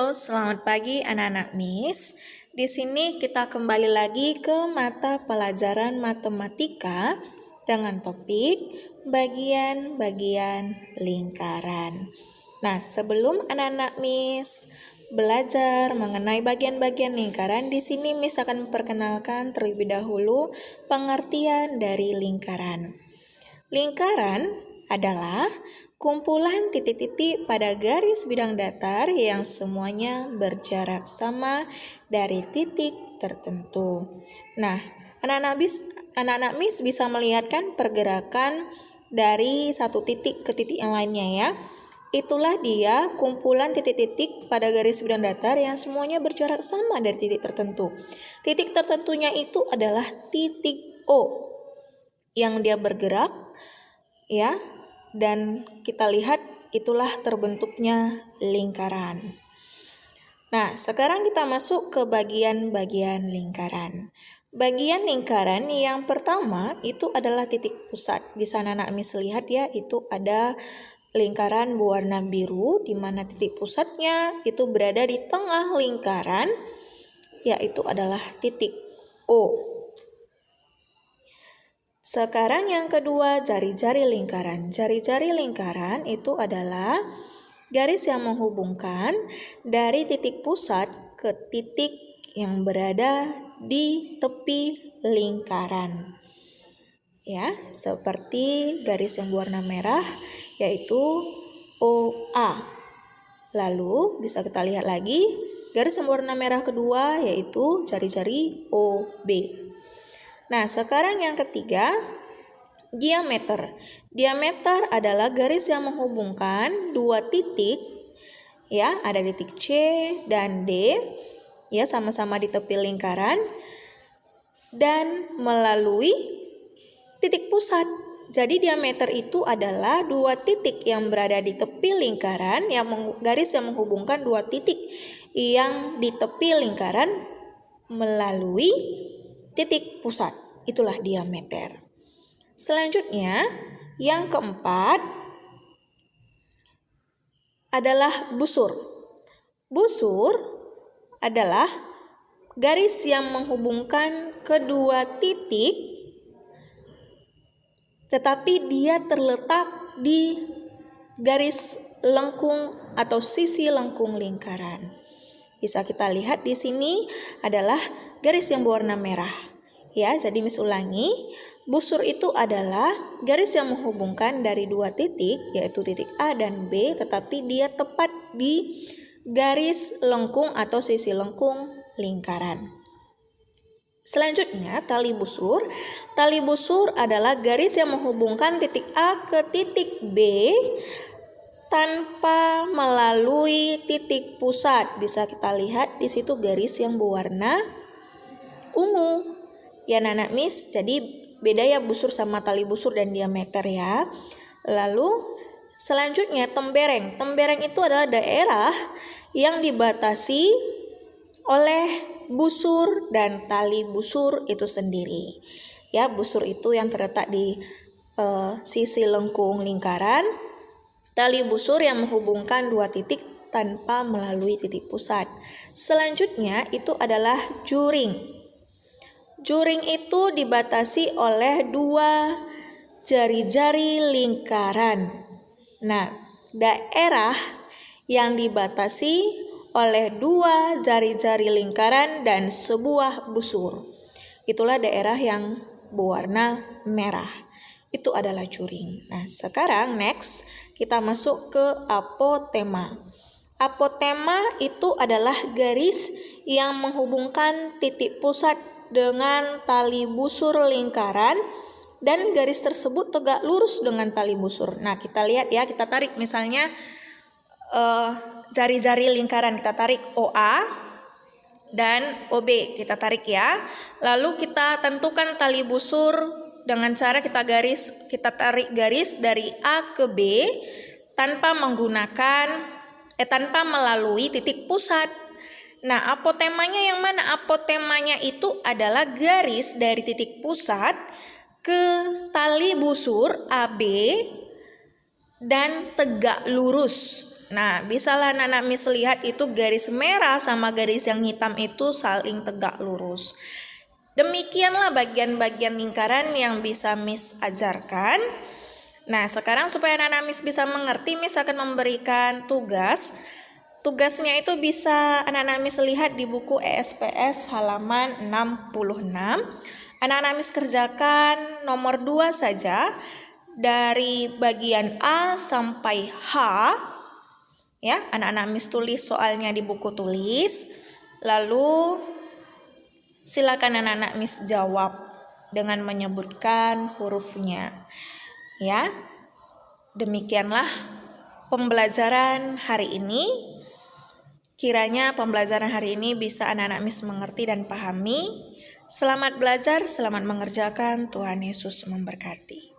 Halo, selamat pagi anak-anak Miss. Di sini kita kembali lagi ke mata pelajaran matematika dengan topik bagian-bagian lingkaran. Nah, sebelum anak-anak Miss belajar mengenai bagian-bagian lingkaran, di sini Miss akan memperkenalkan terlebih dahulu pengertian dari lingkaran. Lingkaran adalah kumpulan titik-titik pada garis bidang datar yang semuanya berjarak sama dari titik tertentu. Nah, anak-anak Miss bisa melihatkan pergerakan dari satu titik ke titik yang lainnya ya. Itulah dia kumpulan titik-titik pada garis bidang datar yang semuanya berjarak sama dari titik tertentu. Titik tertentunya itu adalah titik O yang dia bergerak ya. Dan kita lihat itulah terbentuknya lingkaran. Nah, sekarang kita masuk ke bagian-bagian lingkaran. Bagian lingkaran yang pertama itu adalah titik pusat. Di sana anak Miss lihat ya, itu ada lingkaran berwarna biru di mana titik pusatnya itu berada di tengah lingkaran, yaitu adalah titik O. Sekarang yang kedua, jari-jari lingkaran. Jari-jari lingkaran itu adalah garis yang menghubungkan dari titik pusat ke titik yang berada di tepi lingkaran. Ya, seperti garis yang berwarna merah yaitu OA. Lalu bisa kita lihat lagi garis yang berwarna merah kedua yaitu jari-jari OB. Nah, sekarang yang ketiga, diameter. Diameter adalah garis yang menghubungkan dua titik, ya, ada titik C dan D, ya, sama-sama di tepi lingkaran, dan melalui titik pusat. Jadi diameter itu adalah dua titik yang berada di tepi lingkaran, garis yang menghubungkan dua titik yang di tepi lingkaran melalui titik pusat. Itulah diameter. Selanjutnya, yang keempat adalah busur. Busur adalah garis yang menghubungkan kedua titik, tetapi dia terletak di garis lengkung atau sisi lengkung lingkaran. Bisa kita lihat di sini adalah garis yang berwarna merah. Ya, jadi Miss ulangi, busur itu adalah garis yang menghubungkan dari dua titik, yaitu titik A dan B, tetapi dia tepat di garis lengkung atau sisi lengkung lingkaran. Selanjutnya, tali busur. Tali busur adalah garis yang menghubungkan titik A ke titik B tanpa melalui titik pusat. Bisa kita lihat di situ garis yang berwarna ungu. Ya, anak Miss, jadi beda ya busur sama tali busur dan diameter ya. Lalu selanjutnya tembereng. Tembereng itu adalah daerah yang dibatasi oleh busur dan tali busur itu sendiri. Ya, busur itu yang terletak di sisi lengkung lingkaran. Tali busur yang menghubungkan dua titik tanpa melalui titik pusat. Selanjutnya itu adalah juring. Juring itu dibatasi oleh dua jari-jari lingkaran. Nah, daerah yang dibatasi oleh dua jari-jari lingkaran dan sebuah busur, itulah daerah yang berwarna merah. Itu adalah juring. Nah, sekarang next kita masuk ke apotema. Apotema itu adalah garis yang menghubungkan titik pusat dengan tali busur lingkaran dan garis tersebut tegak lurus dengan tali busur. Nah, kita lihat ya, kita tarik misalnya jari-jari lingkaran, kita tarik OA dan OB, kita tarik ya. Lalu kita tentukan tali busur dengan cara kita tarik garis dari A ke B tanpa melalui titik pusat. Nah, apotemanya yang mana? Apotemanya itu adalah garis dari titik pusat ke tali busur AB dan tegak lurus. Nah, bisalah anak-anak Miss lihat itu garis merah sama garis yang hitam itu saling tegak lurus. Demikianlah bagian-bagian lingkaran yang bisa Miss ajarkan. Nah, sekarang supaya anak-anak Miss bisa mengerti, Miss akan memberikan tugas. Tugasnya itu bisa anak-anak Miss lihat di buku ESPS halaman 66. Anak-anak Miss kerjakan nomor 2 saja. Dari bagian A sampai H. Ya, anak-anak Miss tulis soalnya di buku tulis. Lalu silakan anak-anak Miss jawab dengan menyebutkan hurufnya. Ya. Demikianlah pembelajaran hari ini. Kiranya pembelajaran hari ini bisa anak-anak Miss mengerti dan pahami. Selamat belajar, selamat mengerjakan. Tuhan Yesus memberkati.